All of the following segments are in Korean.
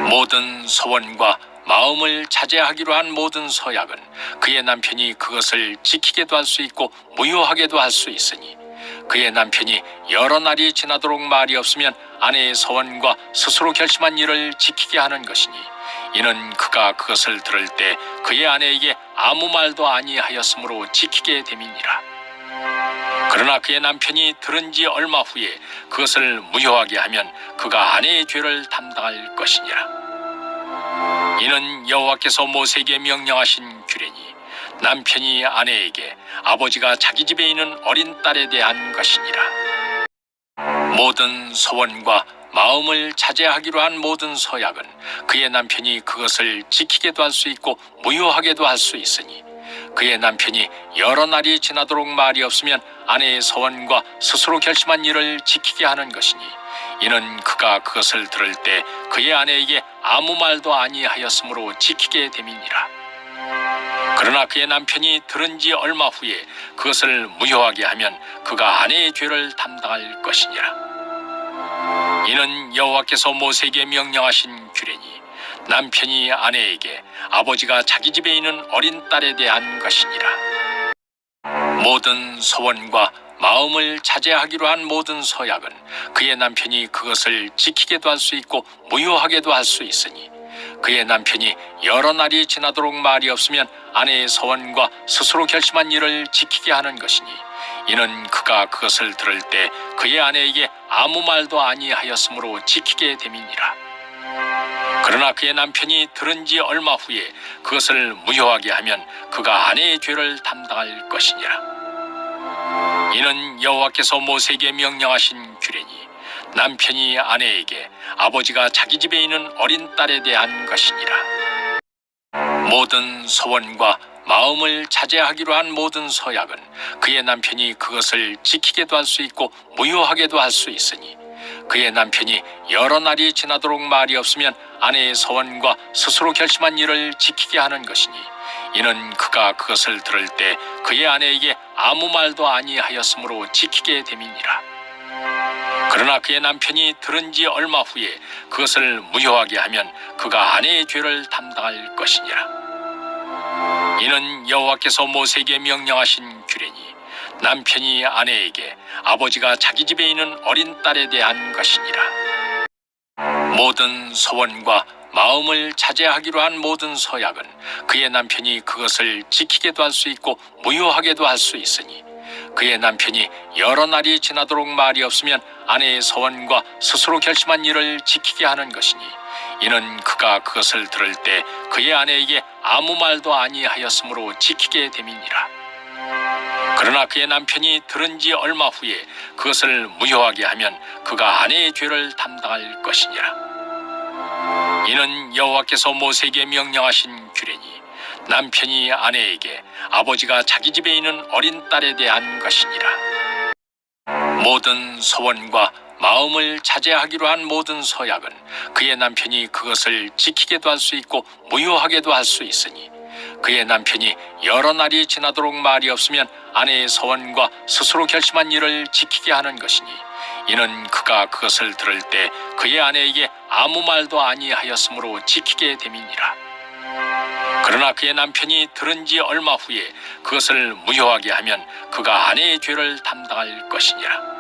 모든 서원과 마음을 자제하기로 한 모든 서약은 그의 남편이 그것을 지키게도 할 수 있고 무효하게도 할 수 있으니 그의 남편이 여러 날이 지나도록 말이 없으면 아내의 서원과 스스로 결심한 일을 지키게 하는 것이니 이는 그가 그것을 들을 때 그의 아내에게 아무 말도 아니하였으므로 지키게 됨이니라. 그러나 그의 남편이 들은 지 얼마 후에 그것을 무효하게 하면 그가 아내의 죄를 담당할 것이니라. 이는 여호와께서 모세에게 명령하신 규례니 남편이 아내에게 아버지가 자기 집에 있는 어린 딸에 대한 것이니라. 모든 서원과 마음을 자제하기로 한 모든 서약은 그의 남편이 그것을 지키게도 할 수 있고 무효하게도 할 수 있으니 그의 남편이 여러 날이 지나도록 말이 없으면 아내의 서원과 스스로 결심한 일을 지키게 하는 것이니 이는 그가 그것을 들을 때 그의 아내에게 아무 말도 아니하였으므로 지키게 됨이니라. 그러나 그의 남편이 들은 지 얼마 후에 그것을 무효하게 하면 그가 아내의 죄를 담당할 것이니라. 이는 여호와께서 모세에게 명령하신 규례니 남편이 아내에게 아버지가 자기 집에 있는 어린 딸에 대한 것이니라. 모든 서원과 마음을 자제하기로 한 모든 서약은 그의 남편이 그것을 지키게도 할 수 있고 무효하게도 할 수 있으니 그의 남편이 여러 날이 지나도록 말이 없으면 아내의 서원과 스스로 결심한 일을 지키게 하는 것이니 이는 그가 그것을 들을 때 그의 아내에게 아무 말도 아니하였으므로 지키게 됨이니라. 그러나 그의 남편이 들은 지 얼마 후에 그것을 무효하게 하면 그가 아내의 죄를 담당할 것이니라. 이는 여호와께서 모세에게 명령하신 규례니 남편이 아내에게 아버지가 자기 집에 있는 어린 딸에 대한 것이니라. 모든 서원과 마음을 자제하기로 한 모든 서약은 그의 남편이 그것을 지키게도 할 수 있고 무효하게도 할 수 있으니 그의 남편이 여러 날이 지나도록 말이 없으면 아내의 서원과 스스로 결심한 일을 지키게 하는 것이니 이는 그가 그것을 들을 때 그의 아내에게 아무 말도 아니하였으므로 지키게 됨이니라. 그러나 그의 남편이 들은 지 얼마 후에 그것을 무효하게 하면 그가 아내의 죄를 담당할 것이니라. 이는 여호와께서 모세에게 명령하신 규례니 남편이 아내에게 아버지가 자기 집에 있는 어린 딸에 대한 것이니라. 모든 서원과 마음을 자제하기로 한 모든 서약은 그의 남편이 그것을 지키게도 할 수 있고 무효하게도 할 수 있으니 그의 남편이 여러 날이 지나도록 말이 없으면 아내의 서원과 스스로 결심한 일을 지키게 하는 것이니 이는 그가 그것을 들을 때 그의 아내에게 아무 말도 아니하였으므로 지키게 됨이니라. 그러나 그의 남편이 들은 지 얼마 후에 그것을 무효하게 하면 그가 아내의 죄를 담당할 것이니라. 이는 여호와께서 모세에게 명령하신 규례니 남편이 아내에게 아버지가 자기 집에 있는 어린 딸에 대한 것이니라. 모든 서원과 마음을 자제하기로 한 모든 서약은 그의 남편이 그것을 지키게도 할 수 있고 무효하게도 할 수 있으니 그의 남편이 여러 날이 지나도록 말이 없으면 아내의 서원과 스스로 결심한 일을 지키게 하는 것이니 이는 그가 그것을 들을 때 그의 아내에게 아무 말도 아니하였으므로 지키게 됨이니라. 그러나 그의 남편이 들은 지 얼마 후에 그것을 무효하게 하면 그가 아내의 죄를 담당할 것이니라.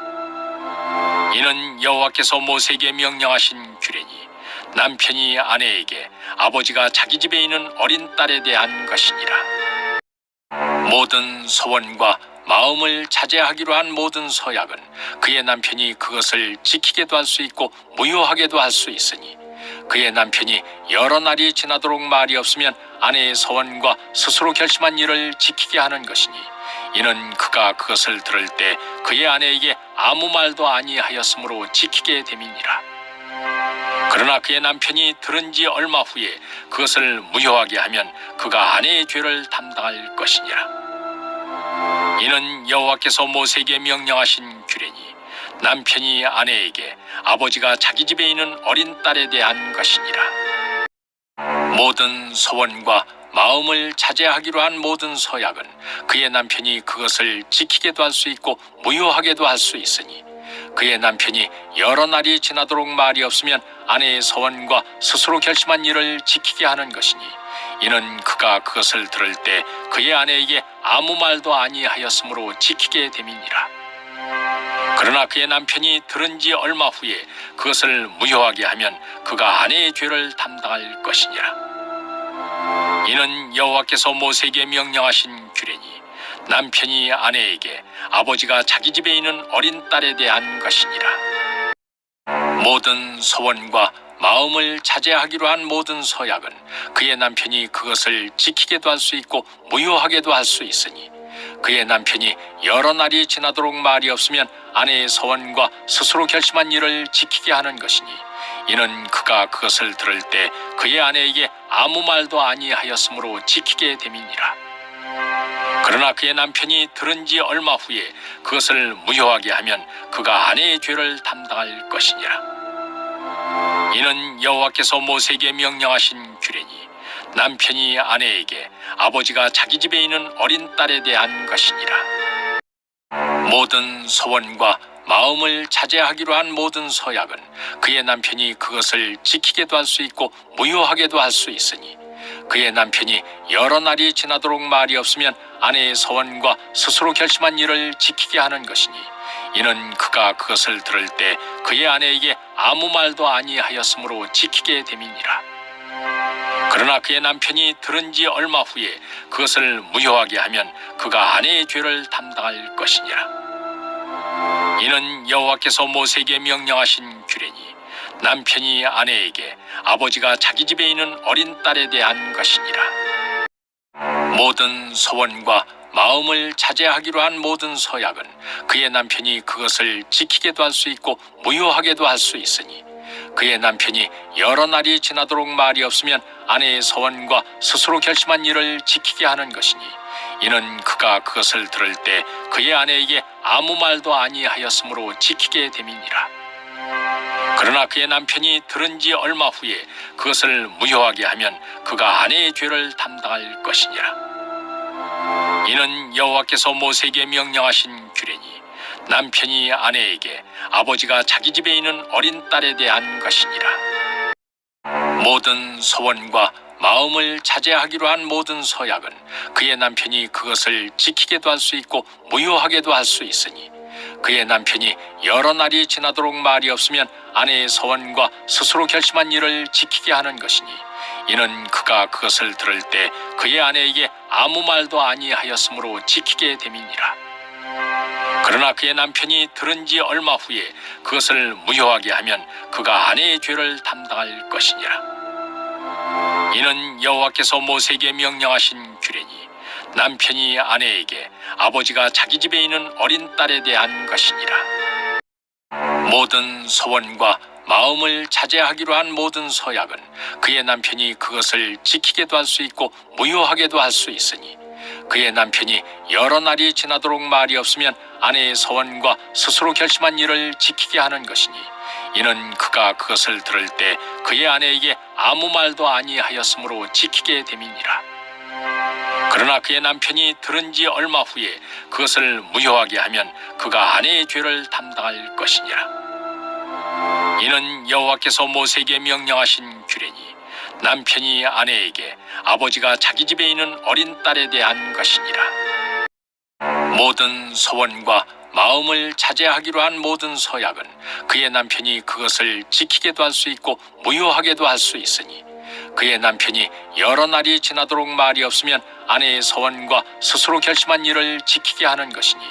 이는 여호와께서 모세에게 명령하신 규례니 남편이 아내에게 아버지가 자기 집에 있는 어린 딸에 대한 것이니라. 모든 서원과 마음을 자제하기로 한 모든 서약은 그의 남편이 그것을 지키게도 할 수 있고 무효하게도 할 수 있으니 그의 남편이 여러 날이 지나도록 말이 없으면 아내의 서원과 스스로 결심한 일을 지키게 하는 것이니 이는 그가 그것을 들을 때 그의 아내에게 아무 말도 아니하였으므로 지키게 됨이니라. 그러나 그의 남편이 들은 지 얼마 후에 그것을 무효하게 하면 그가 아내의 죄를 담당할 것이니라. 이는 여호와께서 모세에게 명령하신 규례니 남편이 아내에게 아버지가 자기 집에 있는 어린 딸에 대한 것이니라. 모든 서원과 마음을 자제하기로 한 모든 서약은 그의 남편이 그것을 지키게도 할 수 있고 무효하게도 할 수 있으니 그의 남편이 여러 날이 지나도록 말이 없으면 아내의 서원과 스스로 결심한 일을 지키게 하는 것이니 이는 그가 그것을 들을 때 그의 아내에게 아무 말도 아니하였으므로 지키게 됨이니라. 그러나 그의 남편이 들은 지 얼마 후에 그것을 무효하게 하면 그가 아내의 죄를 담당할 것이니라. 이는 여호와께서 모세에게 명령하신 규례니 남편이 아내에게 아버지가 자기 집에 있는 어린 딸에 대한 것이니라. 모든 서원과 마음을 자제하기로 한 모든 서약은 그의 남편이 그것을 지키게도 할 수 있고 무효하게도 할 수 있으니 그의 남편이 여러 날이 지나도록 말이 없으면 아내의 서원과 스스로 결심한 일을 지키게 하는 것이니 이는 그가 그것을 들을 때 그의 아내에게 아무 말도 아니하였으므로 지키게 됨이니라. 그러나 그의 남편이 들은 지 얼마 후에 그것을 무효하게 하면 그가 아내의 죄를 담당할 것이니라. 이는 여호와께서 모세에게 명령하신 규례니 남편이 아내에게 아버지가 자기 집에 있는 어린 딸에 대한 것이니라. 모든 서원과 마음을 자제하기로 한 모든 서약은 그의 남편이 그것을 지키게도 할 수 있고 무효하게도 할 수 있으니 그의 남편이 여러 날이 지나도록 말이 없으면 아내의 서원과 스스로 결심한 일을 지키게 하는 것이니 이는 그가 그것을 들을 때 그의 아내에게 아무 말도 아니하였으므로 지키게 됨이니라. 그러나 그의 남편이 들은 지 얼마 후에 그것을 무효하게 하면 그가 아내의 죄를 담당할 것이니라. 이는 여호와께서 모세에게 명령하신 규례니 남편이 아내에게 아버지가 자기 집에 있는 어린 딸에 대한 것이니라. 모든 서원과 마음을 자제하기로 한 모든 서약은 그의 남편이 그것을 지키게도 할 수 있고 무효하게도 할 수 있으니 그의 남편이 여러 날이 지나도록 말이 없으면 아내의 서원과 스스로 결심한 일을 지키게 하는 것이니 이는 그가 그것을 들을 때 그의 아내에게 아무 말도 아니하였으므로 지키게 됨이니라. 그러나 그의 남편이 들은 지 얼마 후에 그것을 무효하게 하면 그가 아내의 죄를 담당할 것이니라. 이는 여호와께서 모세에게 명령하신 규례니 남편이 아내에게 아버지가 자기 집에 있는 어린 딸에 대한 것이니라. 모든 서원과 마음을 자제하기로 한 모든 서약은 그의 남편이 그것을 지키게도 할 수 있고 무효하게도 할 수 있으니 그의 남편이 여러 날이 지나도록 말이 없으면 아내의 서원과 스스로 결심한 일을 지키게 하는 것이니 이는 그가 그것을 들을 때 그의 아내에게 아무 말도 아니하였으므로 지키게 됨이니라. 그러나 그의 남편이 들은 지 얼마 후에 그것을 무효하게 하면 그가 아내의 죄를 담당할 것이니라. 이는 여호와께서 모세에게 명령하신 규례니 남편이 아내에게 아버지가 자기 집에 있는 어린 딸에 대한 것이니라. 모든 서원과 마음을 자제하기로 한 모든 서약은 그의 남편이 그것을 지키게도 할 수 있고 무효하게도 할 수 있으니 그의 남편이 여러 날이 지나도록 말이 없으면 아내의 서원과 스스로 결심한 일을 지키게 하는 것이니 이는 그가 그것을 들을 때 그의 아내에게 아무 말도 아니하였으므로 지키게 됨이니라. 그러나 그의 남편이 들은 지 얼마 후에 그것을 무효하게 하면 그가 아내의 죄를 담당할 것이니라. 이는 여호와께서 모세에게 명령하신 규례니 남편이 아내에게 아버지가 자기 집에 있는 어린 딸에 대한 것이니라. 모든 서원과 마음을 자제하기로 한 모든 서약은 그의 남편이 그것을 지키게도 할 수 있고 무효하게도 할 수 있으니 그의 남편이 여러 날이 지나도록 말이 없으면 아내의 서원과 스스로 결심한 일을 지키게 하는 것이니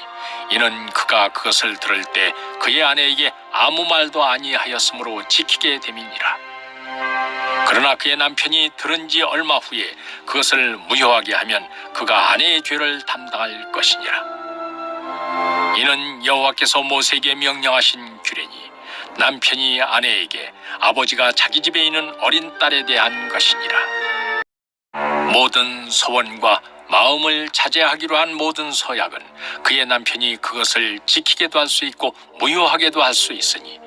이는 그가 그것을 들을 때 그의 아내에게 아무 말도 아니하였으므로 지키게 됨이니라. 그러나 그의 남편이 들은 지 얼마 후에 그것을 무효하게 하면 그가 아내의 죄를 담당할 것이니라. 이는 여호와께서 모세에게 명령하신 규례니 남편이 아내에게 아버지가 자기 집에 있는 어린 딸에 대한 것이니라. 모든 서원과 마음을 자제하기로 한 모든 서약은 그의 남편이 그것을 지키게도 할 수 있고 무효하게도 할 수 있으니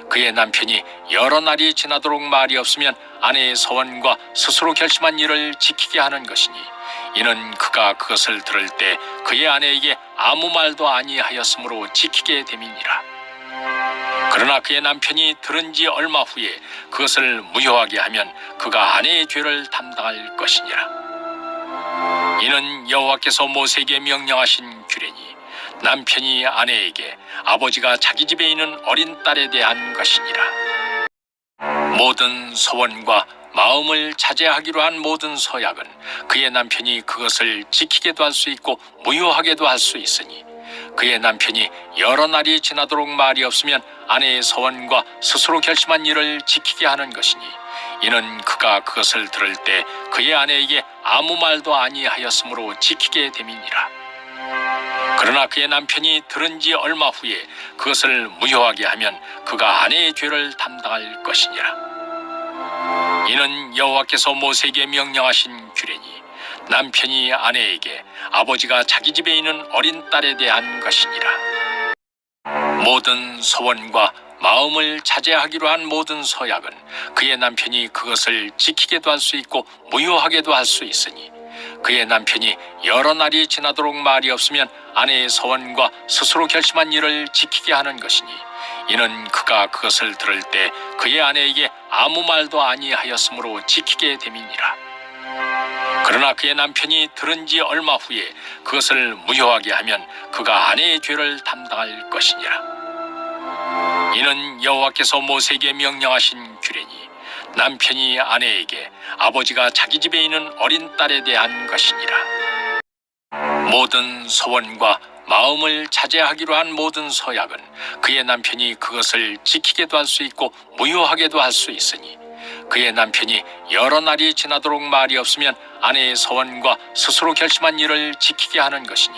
그의 남편이 여러 날이 지나도록 말이 없으면 아내의 서원과 스스로 결심한 일을 지키게 하는 것이니 이는 그가 그것을 들을 때 그의 아내에게 아무 말도 아니하였으므로 지키게 됨이니라. 그러나 그의 남편이 들은 지 얼마 후에 그것을 무효하게 하면 그가 아내의 죄를 담당할 것이니라. 이는 여호와께서 모세에게 명령하신 규례니 남편이 아내에게 아버지가 자기 집에 있는 어린 딸에 대한 것이니라. 모든 서원과 마음을 자제하기로 한 모든 서약은 그의 남편이 그것을 지키게도 할 수 있고 무효하게도 할 수 있으니 그의 남편이 여러 날이 지나도록 말이 없으면 아내의 서원과 스스로 결심한 일을 지키게 하는 것이니 이는 그가 그것을 들을 때 그의 아내에게 아무 말도 아니하였으므로 지키게 됨이니라. 그러나 그의 남편이 들은 지 얼마 후에 그것을 무효하게 하면 그가 아내의 죄를 담당할 것이니라. 이는 여호와께서 모세에게 명령하신 규례니 남편이 아내에게 아버지가 자기 집에 있는 어린 딸에 대한 것이니라. 모든 서원과 마음을 자제하기로 한 모든 서약은 그의 남편이 그것을 지키게도 할 수 있고 무효하게도 할 수 있으니 그의 남편이 여러 날이 지나도록 말이 없으면 아내의 서원과 스스로 결심한 일을 지키게 하는 것이니 이는 그가 그것을 들을 때 그의 아내에게 아무 말도 아니하였으므로 지키게 됨이니라. 그러나 그의 남편이 들은 지 얼마 후에 그것을 무효하게 하면 그가 아내의 죄를 담당할 것이니라. 이는 여호와께서 모세에게 명령하신 규례니 남편이 아내에게 아버지가 자기 집에 있는 어린 딸에 대한 것이니라. 모든 서원과 마음을 자제하기로 한 모든 서약은 그의 남편이 그것을 지키게도 할 수 있고 무효하게도 할 수 있으니 그의 남편이 여러 날이 지나도록 말이 없으면 아내의 서원과 스스로 결심한 일을 지키게 하는 것이니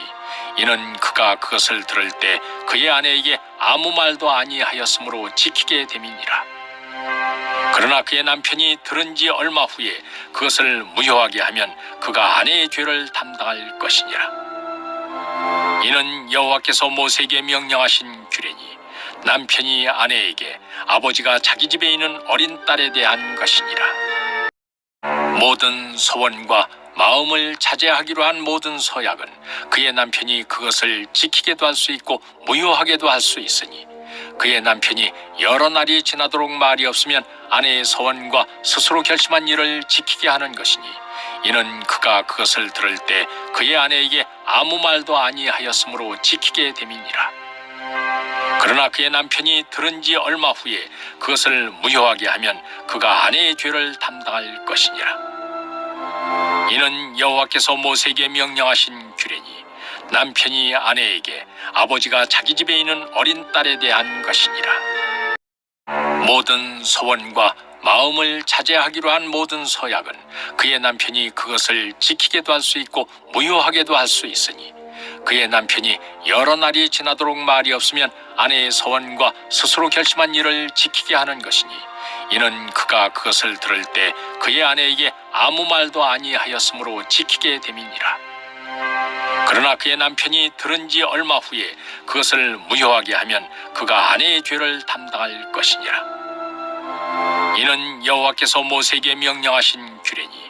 이는 그가 그것을 들을 때 그의 아내에게 아무 말도 아니하였으므로 지키게 됨이니라. 그러나 그의 남편이 들은 지 얼마 후에 그것을 무효하게 하면 그가 아내의 죄를 담당할 것이니라. 이는 여호와께서 모세에게 명령하신 규례니 남편이 아내에게 아버지가 자기 집에 있는 어린 딸에 대한 것이니라. 모든 서원과 마음을 자제하기로 한 모든 서약은 그의 남편이 그것을 지키게도 할 수 있고 무효하게도 할 수 있으니 그의 남편이 여러 날이 지나도록 말이 없으면 아내의 서원과 스스로 결심한 일을 지키게 하는 것이니 이는 그가 그것을 들을 때 그의 아내에게 아무 말도 아니하였으므로 지키게 됨이니라. 그러나 그의 남편이 들은 지 얼마 후에 그것을 무효하게 하면 그가 아내의 죄를 담당할 것이니라. 이는 여호와께서 모세에게 명령하신 규례니 남편이 아내에게 아버지가 자기 집에 있는 어린 딸에 대한 것이니라. 모든 서원과 마음을 자제하기로 한 모든 서약은 그의 남편이 그것을 지키게도 할 수 있고 무효하게도 할 수 있으니 그의 남편이 여러 날이 지나도록 말이 없으면 아내의 서원과 스스로 결심한 일을 지키게 하는 것이니 이는 그가 그것을 들을 때 그의 아내에게 아무 말도 아니하였으므로 지키게 됨이니라. 그러나 그의 남편이 들은 지 얼마 후에 그것을 무효하게 하면 그가 아내의 죄를 담당할 것이니라. 이는 여호와께서 모세에게 명령하신 규례니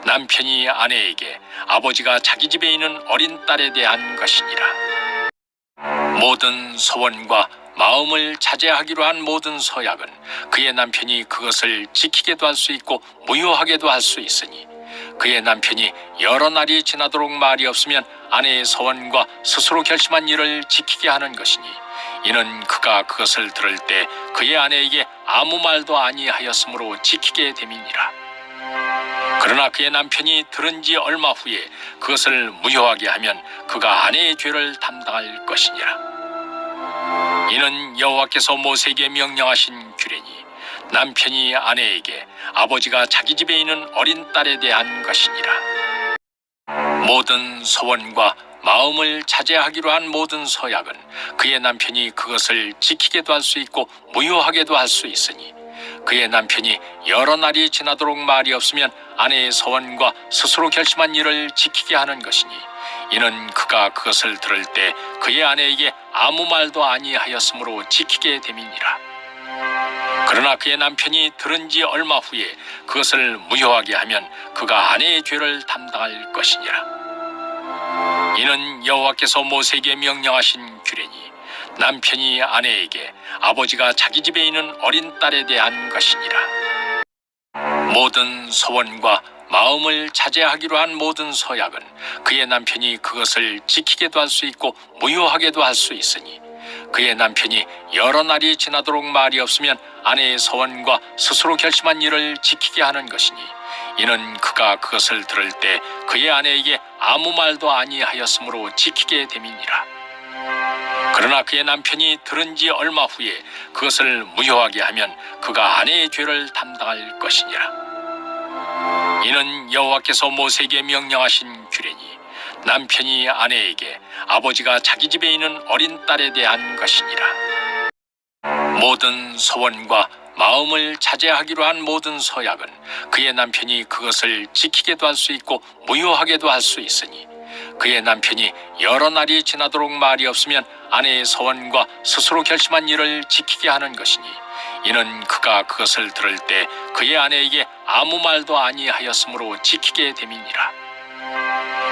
남편이 아내에게 아버지가 자기 집에 있는 어린 딸에 대한 것이니라. 모든 서원과 마음을 자제하기로 한 모든 서약은 그의 남편이 그것을 지키게도 할 수 있고 무효하게도 할 수 있으니 그의 남편이 여러 날이 지나도록 말이 없으면 아내의 서원과 스스로 결심한 일을 지키게 하는 것이니 이는 그가 그것을 들을 때 그의 아내에게 아무 말도 아니하였으므로 지키게 됨이니라. 그러나 그의 남편이 들은 지 얼마 후에 그것을 무효하게 하면 그가 아내의 죄를 담당할 것이니라. 이는 여호와께서 모세에게 명령하신 규례니 남편이 아내에게 아버지가 자기 집에 있는 어린 딸에 대한 것이니라. 모든 서원과 마음을 자제하기로 한 모든 서약은 그의 남편이 그것을 지키게도 할 수 있고 무효하게도 할 수 있으니 그의 남편이 여러 날이 지나도록 말이 없으면 아내의 서원과 스스로 결심한 일을 지키게 하는 것이니 이는 그가 그것을 들을 때 그의 아내에게 아무 말도 아니하였으므로 지키게 됨이니라. 그러나 그의 남편이 들은 지 얼마 후에 그것을 무효하게 하면 그가 아내의 죄를 담당할 것이니라. 이는 여호와께서 모세에게 명령하신 규례니 남편이 아내에게 아버지가 자기 집에 있는 어린 딸에 대한 것이니라. 모든 서원과 마음을 자제하기로 한 모든 서약은 그의 남편이 그것을 지키게도 할 수 있고 무효하게도 할 수 있으니 그의 남편이 여러 날이 지나도록 말이 없으면 아내의 서원과 스스로 결심한 일을 지키게 하는 것이니 이는 그가 그것을 들을 때 그의 아내에게 아무 말도 아니하였으므로 지키게 됨이니라. 그러나 그의 남편이 들은 지 얼마 후에 그것을 무효하게 하면 그가 아내의 죄를 담당할 것이니라. 이는 여호와께서 모세에게 명령하신 규례니 남편이 아내에게 아버지가 자기 집에 있는 어린 딸에 대한 것이니라. 모든 서원과 마음을 자제하기로 한 모든 서약은 그의 남편이 그것을 지키게도 할 수 있고 무효하게도 할 수 있으니 그의 남편이 여러 날이 지나도록 말이 없으면 아내의 서원과 스스로 결심한 일을 지키게 하는 것이니 이는 그가 그것을 들을 때 그의 아내에게 아무 말도 아니하였으므로 지키게 됨이니라.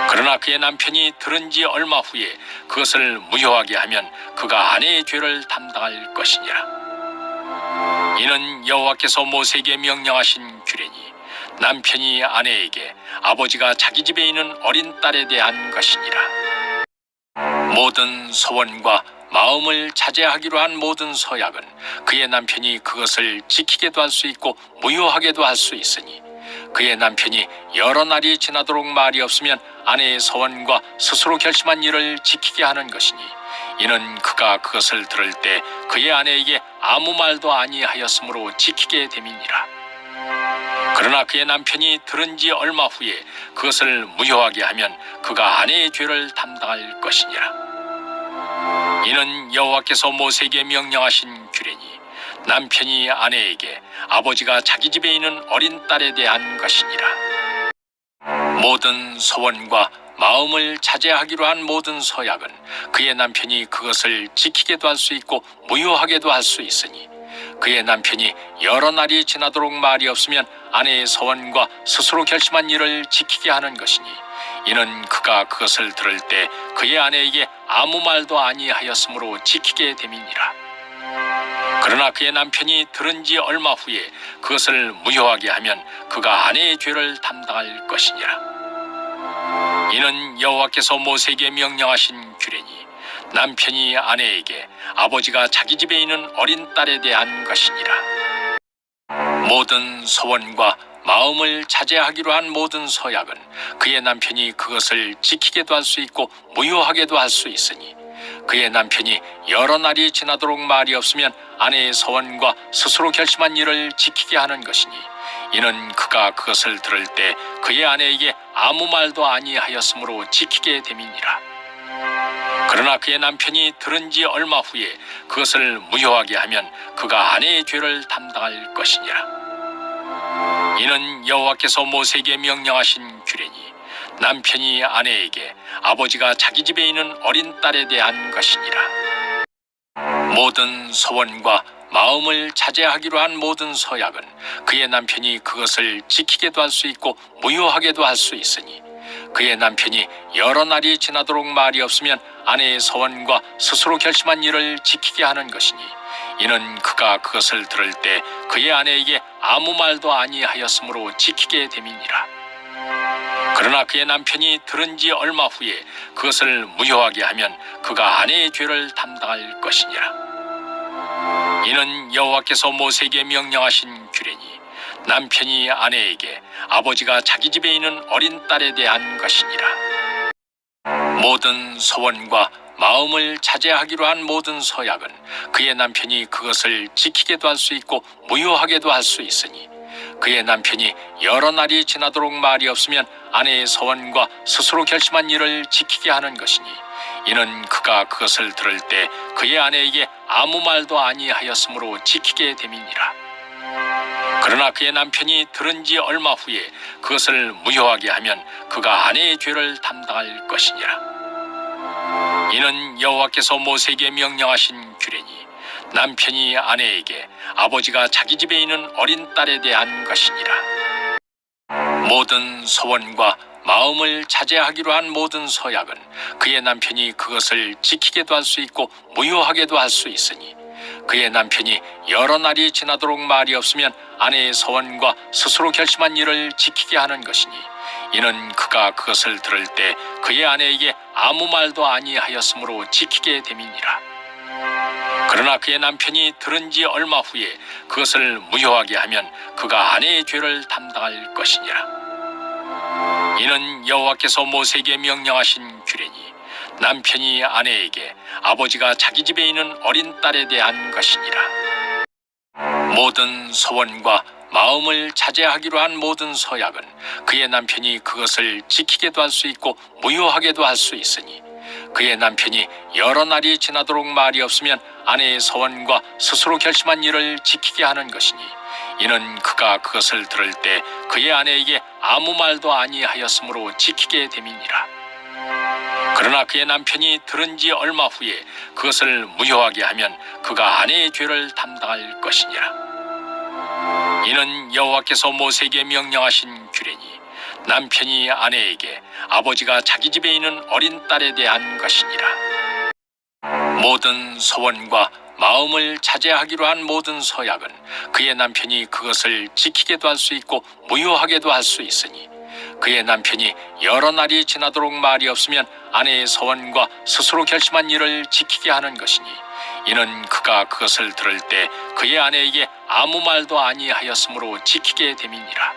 그러나 그의 남편이 들은 지 얼마 후에 그것을 무효하게 하면 그가 아내의 죄를 담당할 것이니라. 이는 여호와께서 모세에게 명령하신 규례니 남편이 아내에게 아버지가 자기 집에 있는 어린 딸에 대한 것이니라. 모든 서원과 마음을 자제하기로 한 모든 서약은 그의 남편이 그것을 지키게도 할 수 있고 무효하게도 할 수 있으니 그의 남편이 여러 날이 지나도록 말이 없으면 아내의 서원과 스스로 결심한 일을 지키게 하는 것이니 이는 그가 그것을 들을 때 그의 아내에게 아무 말도 아니하였으므로 지키게 됨이니라. 그러나 그의 남편이 들은 지 얼마 후에 그것을 무효하게 하면 그가 아내의 죄를 담당할 것이니라. 이는 여호와께서 모세에게 명령하신 규례니 남편이 아내에게 아버지가 자기 집에 있는 어린 딸에 대한 것이니라. 모든 서원과 마음을 자제하기로 한 모든 서약은 그의 남편이 그것을 지키게도 할 수 있고 무효하게도 할 수 있으니 그의 남편이 여러 날이 지나도록 말이 없으면 아내의 서원과 스스로 결심한 일을 지키게 하는 것이니 이는 그가 그것을 들을 때 그의 아내에게 아무 말도 아니하였으므로 지키게 됨이니라. 그러나 그의 남편이 들은 지 얼마 후에 그것을 무효하게 하면 그가 아내의 죄를 담당할 것이니라. 이는 여호와께서 모세에게 명령하신 규례니 남편이 아내에게 아버지가 자기 집에 있는 어린 딸에 대한 것이니라. 모든 서원과 마음을 자제하기로 한 모든 서약은 그의 남편이 그것을 지키게도 할 수 있고 무효하게도 할 수 있으니 그의 남편이 여러 날이 지나도록 말이 없으면 아내의 서원과 스스로 결심한 일을 지키게 하는 것이니 이는 그가 그것을 들을 때 그의 아내에게 아무 말도 아니하였으므로 지키게 됨이니라. 그러나 그의 남편이 들은 지 얼마 후에 그것을 무효하게 하면 그가 아내의 죄를 담당할 것이니라. 이는 여호와께서 모세에게 명령하신 규례니 남편이 아내에게 아버지가 자기 집에 있는 어린 딸에 대한 것이니라. 모든 서원과 마음을 자제하기로 한 모든 서약은 그의 남편이 그것을 지키게도 할 수 있고 무효하게도 할 수 있으니 그의 남편이 여러 날이 지나도록 말이 없으면 아내의 서원과 스스로 결심한 일을 지키게 하는 것이니 이는 그가 그것을 들을 때 그의 아내에게 아무 말도 아니하였으므로 지키게 됨이니라. 그러나 그의 남편이 들은 지 얼마 후에 그것을 무효하게 하면 그가 아내의 죄를 담당할 것이니라. 이는 여호와께서 모세에게 명령하신 규례니 남편이 아내에게 아버지가 자기 집에 있는 어린 딸에 대한 것이니라. 모든 서원과 마음을 자제하기로 한 모든 서약은 그의 남편이 그것을 지키게도 할 수 있고 무효하게도 할 수 있으니 그의 남편이 여러 날이 지나도록 말이 없으면 아내의 서원과 스스로 결심한 일을 지키게 하는 것이니 이는 그가 그것을 들을 때 그의 아내에게 아무 말도 아니하였으므로 지키게 됨이니라. 그러나 그의 남편이 들은 지 얼마 후에 그것을 무효하게 하면 그가 아내의 죄를 담당할 것이니라. 이는 여호와께서 모세에게 명령하신 규례니 남편이 아내에게 아버지가 자기 집에 있는 어린 딸에 대한 것이니라. 모든 서원과 마음을 차지하기로 한 모든 서약은 그의 남편이 그것을 지키게도 할 수 있고 무효하게도 할 수 있으니 그의 남편이 여러 날이 지나도록 말이 없으면 아내의 서원과 스스로 결심한 일을 지키게 하는 것이니 이는 그가 그것을 들을 때 그의 아내에게 아무 말도 아니하였으므로 지키게 됨이니라. 그러나 그의 남편이 들은 지 얼마 후에 그것을 무효하게 하면 그가 아내의 죄를 담당할 것이니라. 이는 여호와께서 모세에게 명령하신 규례니 남편이 아내에게 아버지가 자기 집에 있는 어린 딸에 대한 것이니라. 모든 서원과 마음을 차지하기로 한 모든 서약은 그의 남편이 그것을 지키게도 할 수 있고 무효하게도 할 수 있으니 그의 남편이 여러 날이 지나도록 말이 없으면 아내의 서원과 스스로 결심한 일을 지키게 하는 것이니 이는 그가 그것을 들을 때 그의 아내에게 아무 말도 아니하였으므로 지키게 됨이니라. 그러나 그의 남편이 들은 지 얼마 후에 그것을 무효하게 하면 그가 아내의 죄를 담당할 것이니라. 이는 여호와께서 모세에게 명령하신 규례니 남편이 아내에게 아버지가 자기 집에 있는 어린 딸에 대한 것이니라. 모든 서원과 마음을 차지하기로 한 모든 서약은 그의 남편이 그것을 지키게도 할 수 있고 무효하게도 할 수 있으니 그의 남편이 여러 날이 지나도록 말이 없으면 아내의 서원과 스스로 결심한 일을 지키게 하는 것이니 이는 그가 그것을 들을 때 그의 아내에게 아무 말도 아니하였으므로 지키게 됨이니라.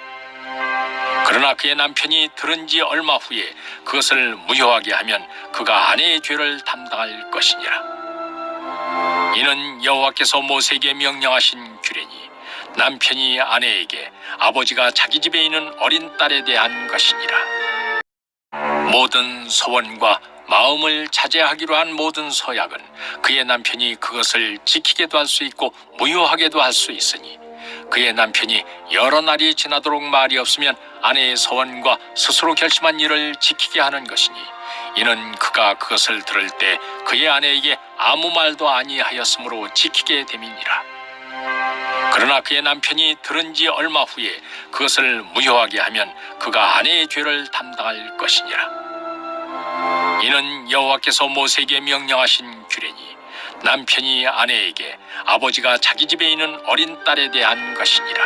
그러나 그의 남편이 들은 지 얼마 후에 그것을 무효하게 하면 그가 아내의 죄를 담당할 것이니라. 이는 여호와께서 모세에게 명령하신 규례니 남편이 아내에게 아버지가 자기 집에 있는 어린 딸에 대한 것이니라. 모든 서원과 마음을 차지하기로 한 모든 서약은 그의 남편이 그것을 지키게도 할 수 있고 무효하게도 할 수 있으니 그의 남편이 여러 날이 지나도록 말이 없으면 아내의 서원과 스스로 결심한 일을 지키게 하는 것이니 이는 그가 그것을 들을 때 그의 아내에게 아무 말도 아니하였으므로 지키게 됨이니라. 그러나 그의 남편이 들은 지 얼마 후에 그것을 무효하게 하면 그가 아내의 죄를 담당할 것이니라. 이는 여호와께서 모세에게 명령하신 규례니 남편이 아내에게 아버지가 자기 집에 있는 어린 딸에 대한 것이니라.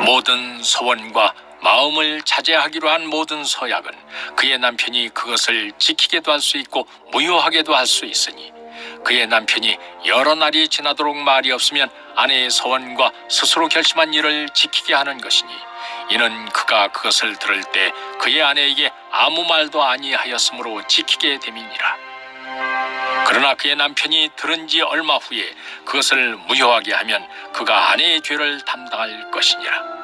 모든 서원과 마음을 차지하기로 한 모든 서약은 그의 남편이 그것을 지키게도 할 수 있고 무효하게도 할 수 있으니 그의 남편이 여러 날이 지나도록 말이 없으면 아내의 서원과 스스로 결심한 일을 지키게 하는 것이니 이는 그가 그것을 들을 때 그의 아내에게 아무 말도 아니하였으므로 지키게 됨이니라. 그러나 그의 남편이 들은 지 얼마 후에 그것을 무효하게 하면 그가 아내의 죄를 담당할 것이니라.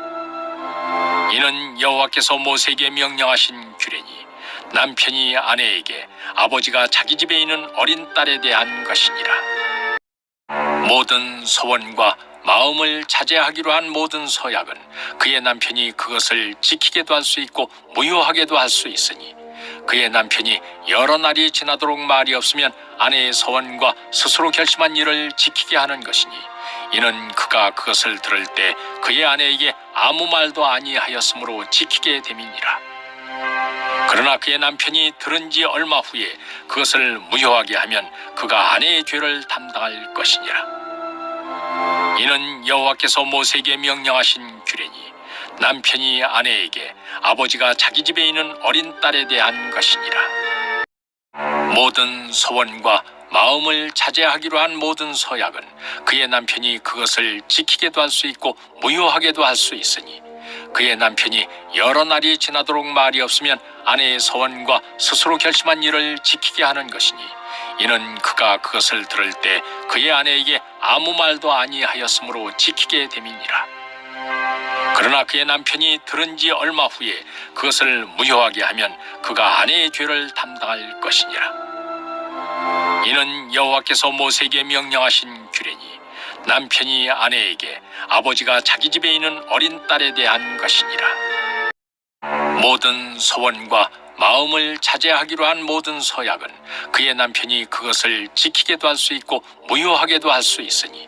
이는 여호와께서 모세에게 명령하신 규례니 남편이 아내에게 아버지가 자기 집에 있는 어린 딸에 대한 것이니라. 모든 서원과 마음을 차지하기로 한 모든 서약은 그의 남편이 그것을 지키게도 할 수 있고 무효하게도 할 수 있으니 그의 남편이 여러 날이 지나도록 말이 없으면 아내의 서원과 스스로 결심한 일을 지키게 하는 것이니 이는 그가 그것을 들을 때 그의 아내에게 아무 말도 아니하였으므로 지키게 됨이니라. 그러나 그의 남편이 들은 지 얼마 후에 그것을 무효하게 하면 그가 아내의 죄를 담당할 것이니라. 이는 여호와께서 모세에게 명령하신 규례니 남편이 아내에게 아버지가 자기 집에 있는 어린 딸에 대한 것이니라. 모든 서원과 마음을 차지하기로 한 모든 서약은 그의 남편이 그것을 지키게도 할 수 있고 무효하게도 할 수 있으니 그의 남편이 여러 날이 지나도록 말이 없으면 아내의 서원과 스스로 결심한 일을 지키게 하는 것이니 이는 그가 그것을 들을 때 그의 아내에게 아무 말도 아니하였으므로 지키게 됨이니라. 그러나 그의 남편이 들은 지 얼마 후에 그것을 무효하게 하면 그가 아내의 죄를 담당할 것이니라. 이는 여호와께서 모세에게 명령하신 규례니 남편이 아내에게 아버지가 자기 집에 있는 어린 딸에 대한 것이니라. 모든 서원과 마음을 차지하기로 한 모든 서약은 그의 남편이 그것을 지키게도 할 수 있고 무효하게도 할 수 있으니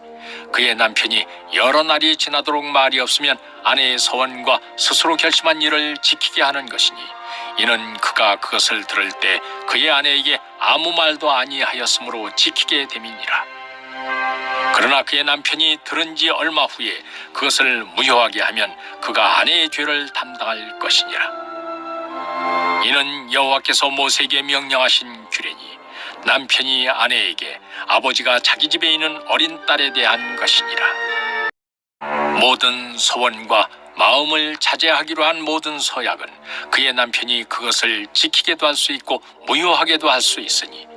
그의 남편이 여러 날이 지나도록 말이 없으면 아내의 서원과 스스로 결심한 일을 지키게 하는 것이니, 이는 그가 그것을 들을 때 그의 아내에게 아무 말도 아니하였으므로 지키게 됨이니라. 그러나 그의 남편이 들은 지 얼마 후에 그것을 무효하게 하면 그가 아내의 죄를 담당할 것이니라. 이는 여호와께서 모세에게 명령하신 규례니, 남편이 아내에게 아버지가 자기 집에 있는 어린 딸에 대한 것이니라. 모든 서원과 마음을 자제하기로 한 모든 서약은 그의 남편이 그것을 지키게도 할 수 있고 무효하게도 할 수 있으니,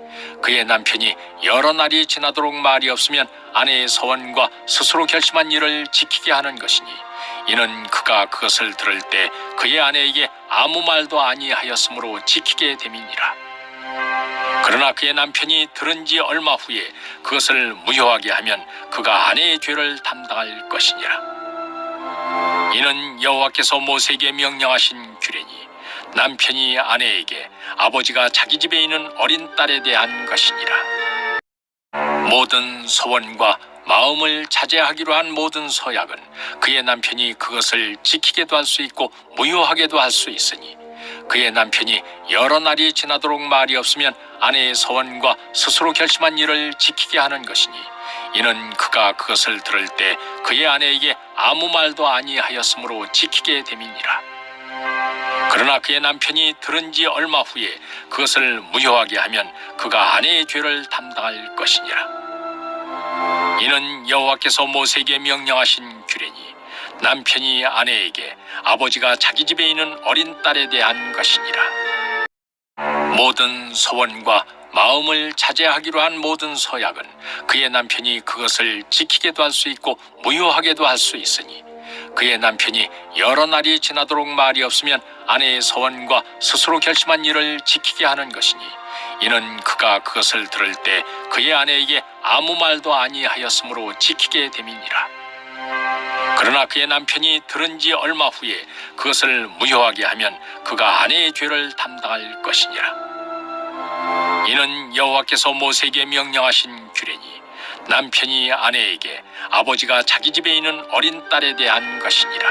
그의 남편이 여러 날이 지나도록 말이 없으면 아내의 서원과 스스로 결심한 일을 지키게 하는 것이니, 이는 그가 그것을 들을 때 그의 아내에게 아무 말도 아니하였으므로 지키게 됨이니라. 그러나 그의 남편이 들은 지 얼마 후에 그것을 무효하게 하면 그가 아내의 죄를 담당할 것이니라. 이는 여호와께서 모세에게 명령하신 규례니, 남편이 아내에게 아버지가 자기 집에 있는 어린 딸에 대한 것이니라. 모든 서원과 마음을 자제하기로 한 모든 서약은 그의 남편이 그것을 지키게도 할 수 있고 무효하게도 할 수 있으니, 그의 남편이 여러 날이 지나도록 말이 없으면 아내의 서원과 스스로 결심한 일을 지키게 하는 것이니, 이는 그가 그것을 들을 때 그의 아내에게 아무 말도 아니하였으므로 지키게 됨이니라. 그러나 그의 남편이 들은 지 얼마 후에 그것을 무효하게 하면 그가 아내의 죄를 담당할 것이니라. 이는 여호와께서 모세에게 명령하신 규례니, 남편이 아내에게 아버지가 자기 집에 있는 어린 딸에 대한 것이니라. 모든 서원과 마음을 자제하기로 한 모든 서약은 그의 남편이 그것을 지키게도 할 수 있고 무효하게도 할 수 있으니, 그의 남편이 여러 날이 지나도록 말이 없으면 아내의 서원과 스스로 결심한 일을 지키게 하는 것이니, 이는 그가 그것을 들을 때 그의 아내에게 아무 말도 아니하였으므로 지키게 됨이니라. 그러나 그의 남편이 들은 지 얼마 후에 그것을 무효하게 하면 그가 아내의 죄를 담당할 것이니라. 이는 여호와께서 모세에게 명령하신 규례니, 남편이 아내에게 아버지가 자기 집에 있는 어린 딸에 대한 것이니라.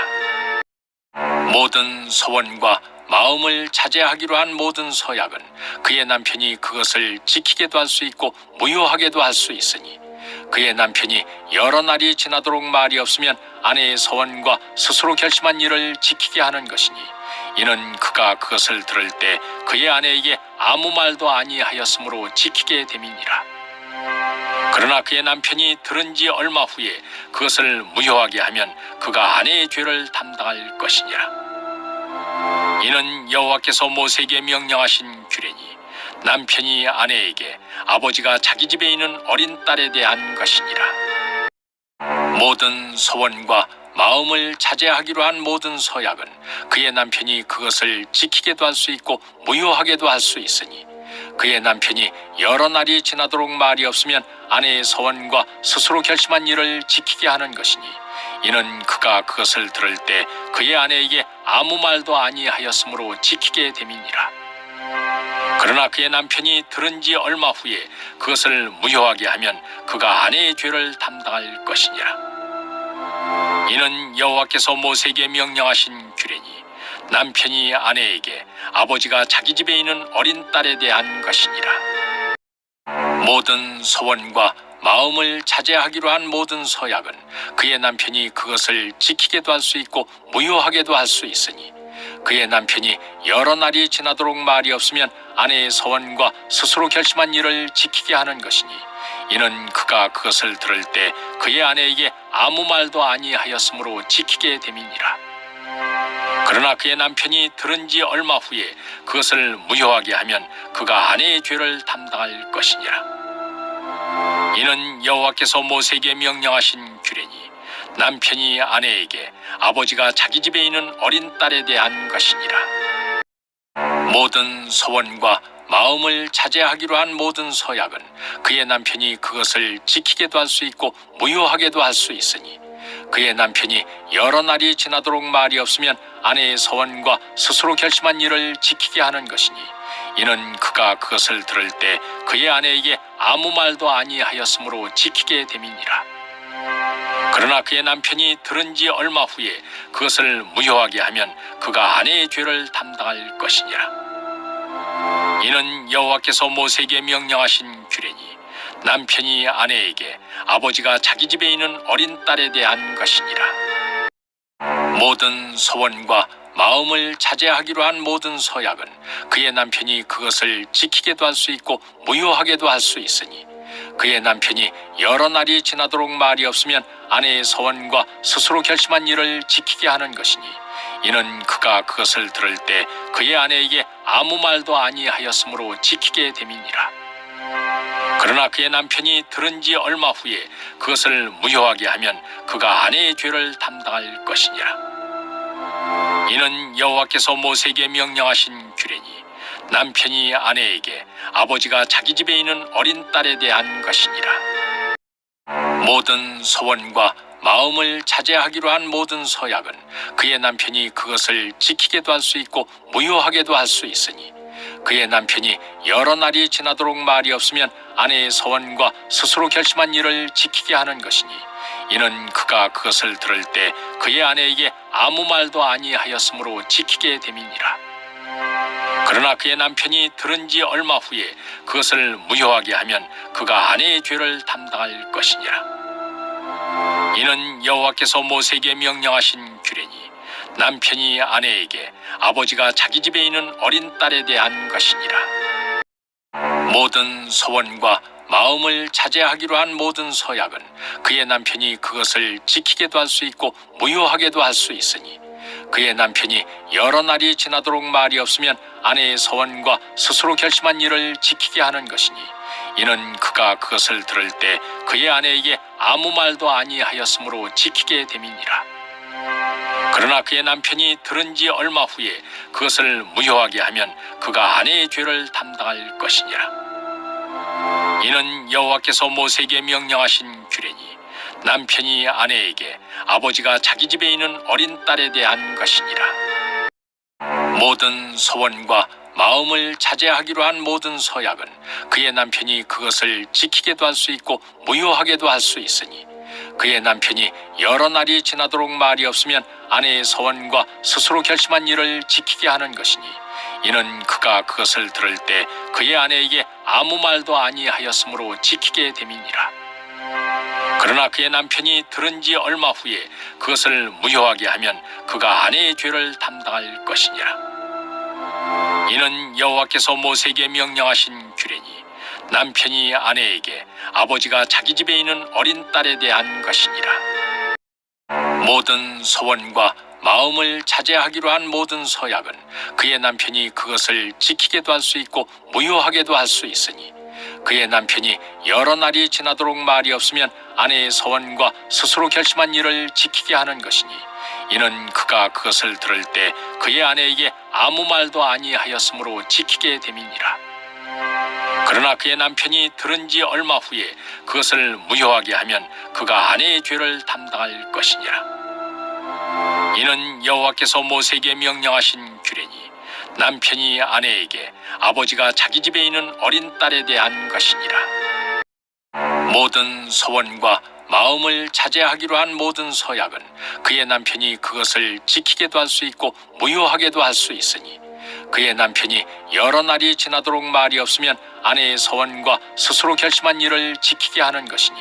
모든 서원과 마음을 자제하기로 한 모든 서약은 그의 남편이 그것을 지키게도 할 수 있고 무효하게도 할 수 있으니, 그의 남편이 여러 날이 지나도록 말이 없으면 아내의 서원과 스스로 결심한 일을 지키게 하는 것이니, 이는 그가 그것을 들을 때 그의 아내에게 아무 말도 아니하였으므로 지키게 됨이니라. 그러나 그의 남편이 들은 지 얼마 후에 그것을 무효하게 하면 그가 아내의 죄를 담당할 것이니라. 이는 여호와께서 모세에게 명령하신 규례니, 남편이 아내에게 아버지가 자기 집에 있는 어린 딸에 대한 것이니라. 모든 서원과 마음을 자제하기로 한 모든 서약은 그의 남편이 그것을 지키게도 할 수 있고 무효하게도 할 수 있으니, 그의 남편이 여러 날이 지나도록 말이 없으면 아내의 서원과 스스로 결심한 일을 지키게 하는 것이니, 이는 그가 그것을 들을 때 그의 아내에게 아무 말도 아니하였으므로 지키게 됨이니라. 그러나 그의 남편이 들은 지 얼마 후에 그것을 무효하게 하면 그가 아내의 죄를 담당할 것이니라. 이는 여호와께서 모세에게 명령하신 규례니, 남편이 아내에게 아버지가 자기 집에 있는 어린 딸에 대한 것이니라. 모든 서원과 마음을 자제하기로 한 모든 서약은 그의 남편이 그것을 지키게도 할 수 있고 무효하게도 할 수 있으니, 그의 남편이 여러 날이 지나도록 말이 없으면 아내의 서원과 스스로 결심한 일을 지키게 하는 것이니, 이는 그가 그것을 들을 때 그의 아내에게 아무 말도 아니하였으므로 지키게 됨이니라. 그러나 그의 남편이 들은 지 얼마 후에 그것을 무효하게 하면 그가 아내의 죄를 담당할 것이니라. 이는 여호와께서 모세에게 명령하신 규례니, 남편이 아내에게 아버지가 자기 집에 있는 어린 딸에 대한 것이니라. 모든 서원과 마음을 자제하기로 한 모든 서약은 그의 남편이 그것을 지키게도 할 수 있고 무효하게도 할 수 있으니, 그의 남편이 여러 날이 지나도록 말이 없으면 아내의 서원과 스스로 결심한 일을 지키게 하는 것이니, 이는 그가 그것을 들을 때 그의 아내에게 아무 말도 아니하였으므로 지키게 됨이니라. 그러나 그의 남편이 들은 지 얼마 후에 그것을 무효하게 하면 그가 아내의 죄를 담당할 것이니라. 이는 여호와께서 모세에게 명령하신 규례니 남편이 아내에게 아버지가 자기 집에 있는 어린 딸에 대한 것이니라. 모든 서원과 마음을 자제하기로 한 모든 서약은 그의 남편이 그것을 지키게도 할 수 있고 무효하게도 할 수 있으니 그의 남편이 여러 날이 지나도록 말이 없으면 아내의 서원과 스스로 결심한 일을 지키게 하는 것이니 이는 그가 그것을 들을 때 그의 아내에게 아무 말도 아니하였으므로 지키게 됨이니라. 그러나 그의 남편이 들은 지 얼마 후에 그것을 무효하게 하면 그가 아내의 죄를 담당할 것이니라. 이는 여호와께서 모세에게 명령하신 규례니 남편이 아내에게 아버지가 자기 집에 있는 어린 딸에 대한 것이니라. 모든 서원과 마음을 자제하기로 한 모든 서약은 그의 남편이 그것을 지키게도 할 수 있고 무효하게도 할 수 있으니 그의 남편이 여러 날이 지나도록 말이 없으면 아내의 서원과 스스로 결심한 일을 지키게 하는 것이니 이는 그가 그것을 들을 때 그의 아내에게 아무 말도 아니하였으므로 지키게 됨이니라. 그러나 그의 남편이 들은 지 얼마 후에 그것을 무효하게 하면 그가 아내의 죄를 담당할 것이니라. 이는 여호와께서 모세에게 명령하신 규례니 남편이 아내에게 아버지가 자기 집에 있는 어린 딸에 대한 것이니라. 모든 서원과 마음을 자제하기로 한 모든 서약은 그의 남편이 그것을 지키게도 할 수 있고 무효하게도 할 수 있으니 그의 남편이 여러 날이 지나도록 말이 없으면 아내의 서원과 스스로 결심한 일을 지키게 하는 것이니 이는 그가 그것을 들을 때 그의 아내에게 아무 말도 아니하였으므로 지키게 됨이니라. 그러나 그의 남편이 들은 지 얼마 후에 그것을 무효하게 하면 그가 아내의 죄를 담당할 것이니라. 이는 여호와께서 모세에게 명령하신 규례니 남편이 아내에게 아버지가 자기 집에 있는 어린 딸에 대한 것이니라. 모든 서원과 마음을 자제하기로 한 모든 서약은 그의 남편이 그것을 지키게도 할 수 있고 무효하게도 할 수 있으니 그의 남편이 여러 날이 지나도록 말이 없으면 아내의 서원과 스스로 결심한 일을 지키게 하는 것이니 이는 그가 그것을 들을 때 그의 아내에게 아무 말도 아니하였으므로 지키게 됨이니라. 그러나 그의 남편이 들은 지 얼마 후에 그것을 무효하게 하면 그가 아내의 죄를 담당할 것이니라. 이는 여호와께서 모세에게 명령하신 규례니 남편이 아내에게 아버지가 자기 집에 있는 어린 딸에 대한 것이니라. 모든 서원과 마음을 자제하기로 한 모든 서약은 그의 남편이 그것을 지키게도 할 수 있고 무효하게도 할 수 있으니 그의 남편이 여러 날이 지나도록 말이 없으면 아내의 서원과 스스로 결심한 일을 지키게 하는 것이니 이는 그가 그것을 들을 때 그의 아내에게 아무 말도 아니하였으므로 지키게 됨이니라. 그러나 그의 남편이 들은 지 얼마 후에 그것을 무효하게 하면 그가 아내의 죄를 담당할 것이니라. 이는 여호와께서 모세에게 명령하신 규례니 남편이 아내에게 아버지가 자기 집에 있는 어린 딸에 대한 것이니라. 모든 서원과 마음을 자제하기로 한 모든 서약은 그의 남편이 그것을 지키게도 할 수 있고 무효하게도 할 수 있으니 그의 남편이 여러 날이 지나도록 말이 없으면 아내의 서원과 스스로 결심한 일을 지키게 하는 것이니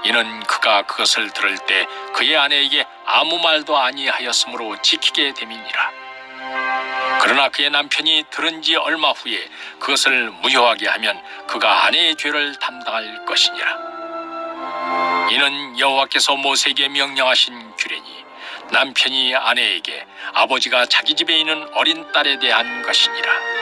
이는 그가 그것을 들을 때 그의 아내에게 아무 말도 아니하였으므로 지키게 됨이니라. 그러나 그의 남편이 들은 지 얼마 후에 그것을 무효하게 하면 그가 아내의 죄를 담당할 것이니라. 이는 여호와께서 모세에게 명령하신 규례니 남편이 아내에게 아버지가 자기 집에 있는 어린 딸에 대한 것이니라.